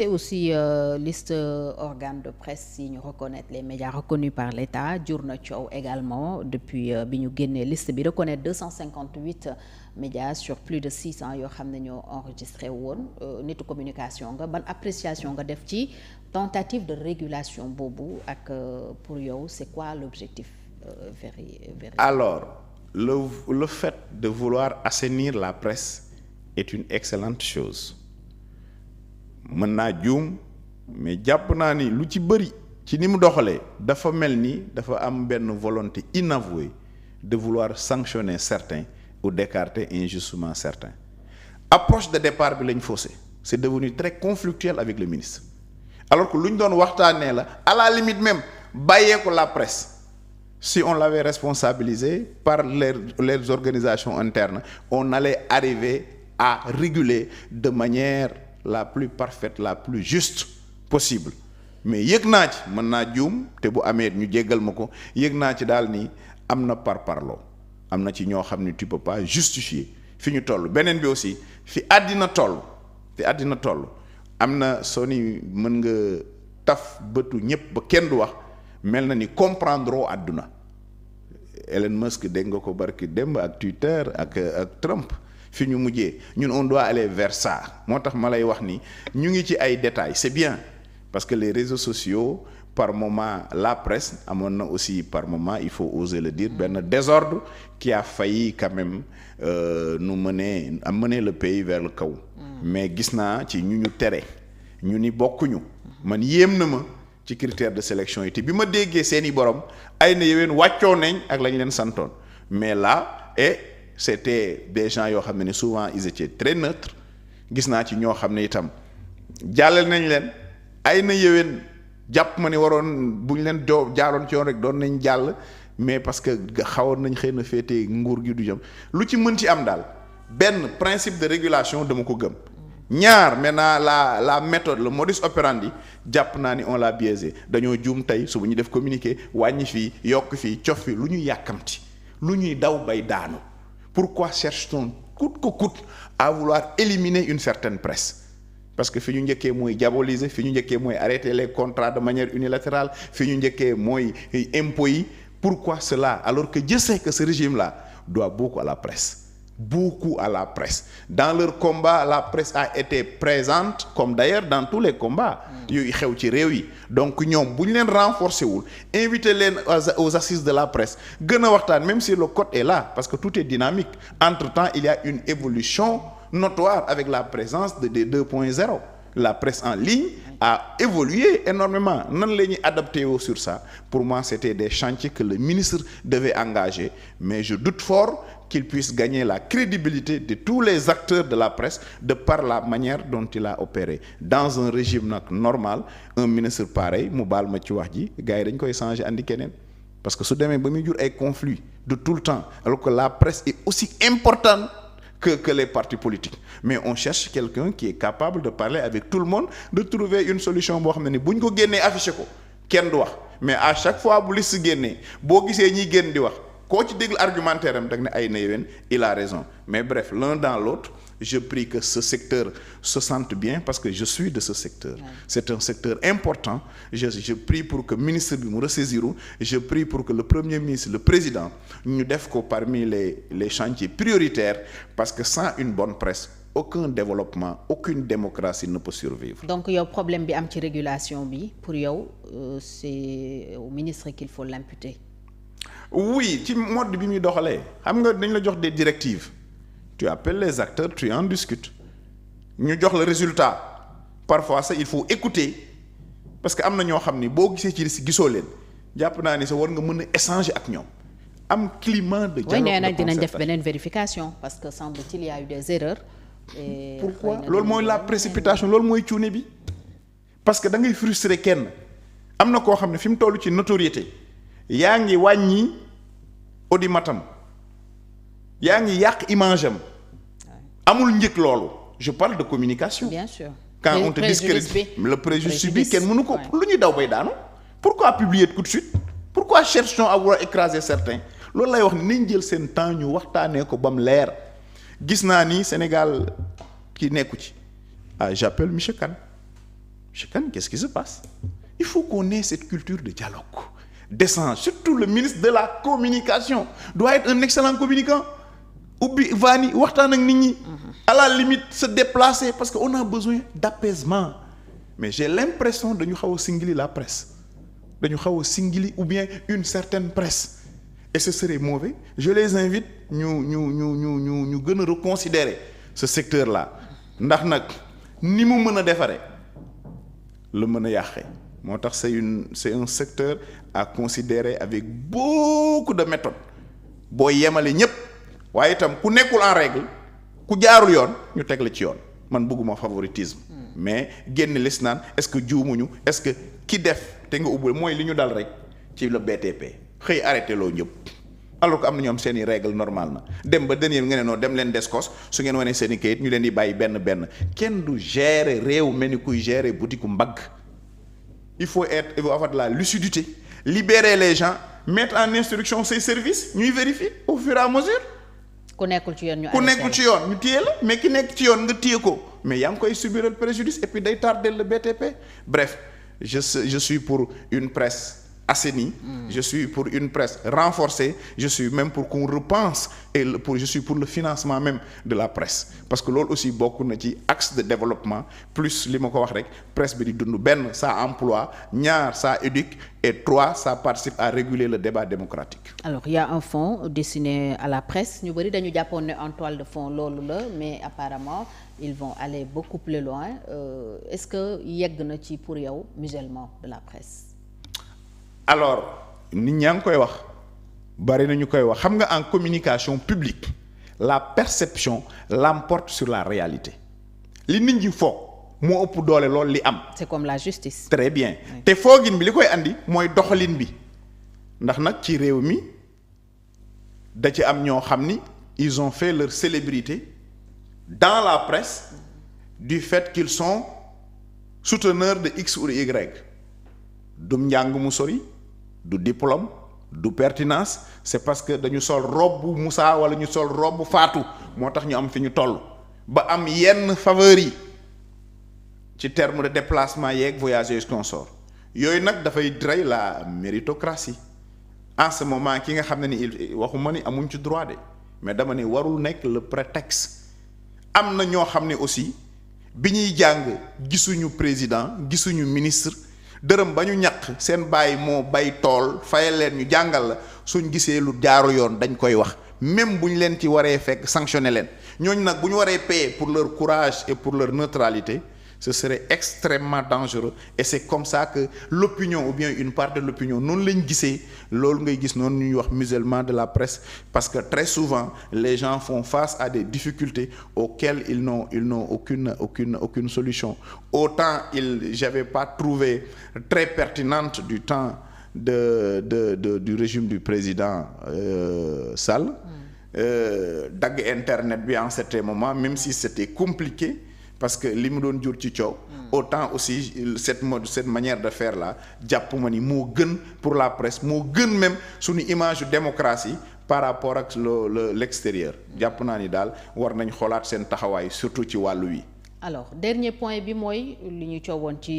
et aussi liste organe de presse yi ñu reconnaître les médias reconnus par l'État jur na coow également depuis bi ñu génnee liste bi reconnaître 258 médias sur plus de 600 yoo xam ne ñoo enregistré woon nitu communication nga ban appréciation nga def ci tentative de régulation boobu ak pour yow c'est quoi l'objectif alors le fait de vouloir assainir la presse est une excellente chose mën naa juum mais jàpp naa ni lu ci bëri ci ni mu doxalee dafa mel ni dafa am benn volonté inavouée de vouloir sanctionner certains ou d'écarter injustement certains approche de départ bi lañ faussé c'est devenu très conflictuel avec le ministre alors que lu ñu doon waxtaanee la à la limite même bàyyee ko la presse si on l'avait responsabilisé par les organisations internes on allait arriver à réguler de manière la plus parfaite la plus juste possible mais yëg naa ci mën naa juum te bu amee ñu jéggal ma ko yëg naa ci daal ni am na parparloo am na ci ñoo xam ne tu peux pas justifier fi ñu toll beneen bi aussi fi àddina toll am na soo ni mën nga taf bëtu ñëpp ba kenn du wax mel na ni comprendre àdduna Elon Musk dégg nga ko barki démb ak Twitter ak Trump fi ñu mujjee ñun on doit aller vers ça moo tax ma lay wax ni ñu ngi ci ay détails c'est bien parce que les réseaux sociaux par moment la presse amoon na aussi par moment il faut oser le dire benn désordre qui a failli quand même nous mener le pays vers le chaos mais gis naa ci ñu tere ñu ni bokkuñu man yéem na ma ci critère de sélection yi te bi ma déggee seeni borom ay na yeween wàccoo nañ ak lañ leen santoon mais là c'était des gens yoo xam ne souvent ils étaient très neutres gis naa ci ñoo xam ne itam jàllal nañ leen ay na yeween jàpp ma ne waroon bu ñu leen jaaroon ci yoon rek doon nañ jàll mais parce que xawoon nañ xëy na féetee nguur gi du jëm lu ci mën ci am daal benn principe de régulation dama ko gëm ñaar maintenant la méthode le modus operandi jàpp naa ni on l'a biaisé dañoo juum tey su bu ñu def communiqué wàññi fii yokk fii cof fii lu ñuy yàkkamti lu ñuy daw bay daanu pourquoi cherche-t-on coûte que coûte à vouloir éliminer une certaine presse parce que fi ñu njëkkee mooy diaboliser fi ñu njëkkee mooy arrêter les contrats de manière unilatérale fi ñu njëkkee mooy impôts yi pourquoi cela alors que je sais que ce régime-là doit beaucoup à la presse dans leur combat la presse a été présente comme d'ailleurs dans tous les combats yooyu xew ci réew yi donc ñoom bu ñu leen renforcer wul inviter leen aux assises de la presse gën a waxtaan même si le code est là parce que tout est dynamique entre-temps il y a une évolution notoire avec la présence de 2.0 la presse en ligne a évolué énormément nan la ñuy adapté sur ça pour moi c'était des chantiers que le ministre devait engager mais je doute fort qu'il puisse gagner la crédibilité de tous les acteurs de la presse de par la manière dont il a opéré dans un régime nag normal un ministre pareil mu baal ma ci wax ji gars yi dañ koy changer andi keneen parce que su demee ba muy jur ay conflits de tout le temps alors que la presse est aussi importante que les partis politiques mais on cherche quelqu'un qui est capable de parler avec tout le monde de trouver une solution boo xam ne ni bu ñu ko génnee affiché ko kenn du wax mais à chaque fois bu liste génnee boo gisee ñiy génn di wax koo ci déglu argumentaire am dag ne ay na yéwén il a raison mais bref l'un dans l'autre je prie que ce secteur se sente bien parce que je suis de ce secteur c'est un secteur important je prie pour que ministre bi mu ressaisir je prie pour que le premier ministre le président ñu def ko parmi les chantiers prioritaires parce que sans une bonne presse aucun développement aucune démocratie ne peut survivre. Donc yow problème bi am ci régulation bi pour yow c'est au ministre qu'il faut l'imputer. Oui ci mode bi muy doxalee xam nga dañ la jox des directives tu appelles les acteurs tu en discutes ñu jox le résultat parfois ça il faut écouter parce que am na ñoo xam ni boo gisee ci si gisoo leen jàpp naa ni sa war nga mën a échanger ak ñoom am climat de dialogue nee nañ dinañ def beneen vérification parce que semble-t-il y a eu des erreurs. Et pourquoi loolu mooy la précipitation loolu mooy cuune bi parce que da ngay frustrer kenn am na koo xam ne fi mu toll ci notoriété. yaa ngi wàññi audimatam yaa ngi yàq image am amul njëkk loolu je parle de communication. Bien sûr. Quand on te discrédite le préjudice bi kenn mënu ko lu ñuy daw bay daanu pourquoi publier tout de suite pourquoi cherche-t-on à vouloir écraser certains loolu lay wax ni nañ jël seen temps ñu waxtaanee ko ba mu leer gis naa ni Sénégal ki nekku ci j'appelle monsieur Kane Chez Kane, qu'est-ce qui se passe? Il faut qu'on ait cette culture de dialogue, d'échange. Surtout le ministre de la communication doit être un excellent communicant. ubbi vaani waxtaan ak nit ñi. À la limite se déplacer parce que on a besoin d'apaisement. Mais j'ai l'impression dañu xaw a singili la presse dañu xaw a singili ou bien une certaine presse et ce serait mauvais. Je les invite ñu gën a reconsidérer ce secteur là ndax nag ni mu mën a defaree la mën a yàqee moo tax c'est un secteur à considérer avec beaucoup de méthodes boo yemale ñépp waaye itam ku nekkul en règle ku jaarul yoon ñu teg la ci yoon man bëgguma favoritisme mais génn lis naan est-ce que juumuñu est-ce que ki def te nga ubbal mooy li ñu dal rek ci le BTP xëy arrêté loo ñëpp alors que am na ñoom seen i règle normale na dem ba dernier nga ne noo dem leen descos su ngeen wanee seen i kayit ñu leen di bàyyi benn kenn du gérer réew mel ni kuy gérer boutique mbagg il faut avoir de la lucidité libérer les gens mettre en instruction ces services ñuy vérifier au fur et à mesure. ku nekkul ci yoon ñu téye la mais ki nekk ci yoon nga téye ko mais yaa ngi koy subir le préjudice et puis day tarder le BTP. Bref, je suis pour une presse assainie, je suis pour une presse renforcée, je suis même pour qu'on repense je suis pour le financement même de la presse parce que loolu aussi bokk na ci axe de développement plus li ma ko wax rek presse bi di dund benn ça emploie, ñaar ça éduque et trois ça participe à réguler le débat démocratique. Alors il y a un fonds destiné à la presse ñu bari dañu jàppoon ne en toile de fond loolu la mais apparemment ils vont aller beaucoup plus loin est-ce que yegg na ci pour yow musellement de la presse. Alors nit ñaa ngi koy wax bari na ñu koy wax xam nga en communication publique la perception l'emporte sur la réalité li nit ñi foog moo ëpp doole lool li am. C'est comme la justice. Très bien te foogin bi li koy andi mooy doxalin bi ndax nag ci réew mi da ci am ñoo xam ni ils ont fait leur célébrité dans la presse du fait qu'ils sont souteneurs de X ou de Y du njàng mu sori du diplôme du pertinence c'est parce que dañu sol robe Moussa wala ñu sol robe Fatou moo tax ñu am fi ñu toll ba am yenn faveur yi ci terme de déplacement yeeg voyageurs consort yooyu nag dafay rey la méritocratie en ce moment ki nga xam ne ni waxuma ni amuñ ci droit de mais dama ne warul nekk le prétexte am na ñoo xam ne aussi bi ñuy jàng gisuñu président gisuñu ministre dërëm ba ñu ñaq seen bàyyi moo bay tool fayal leen ñu jàngal la suñ gisee lu jaaru yoon dañ koy wax même bu ñu leen ci waree fekk sanctionner leen ñooñu nag bu ñu waree payer pour leur courage et pour leur neutralité ce serait extrêmement dangereux et c'est comme ça que l'opinion ou bien une part de l'opinion noonu lañ gisee loolu ngay gis noonu ñuy wax musellement de la presse parce que très souvent les gens font face à des difficultés auxquelles ils n'ont aucune solution. Autant j'avais pas trouvé très pertinente du temps du régime du président Sall dagg internet bi en certain moment même si c'était compliqué parce que li mu doon jur ci coow autant aussi cette manière de faire là jàpp ma ni moo gën pour la presse moo gën même suñu image de démocratie par rapport ak l'extérieur jàpp naa ni daal war nañ xoolaat seen taxawaay surtout ci wàllu wi. Alors dernier point bi mooy li ñu coowoon ci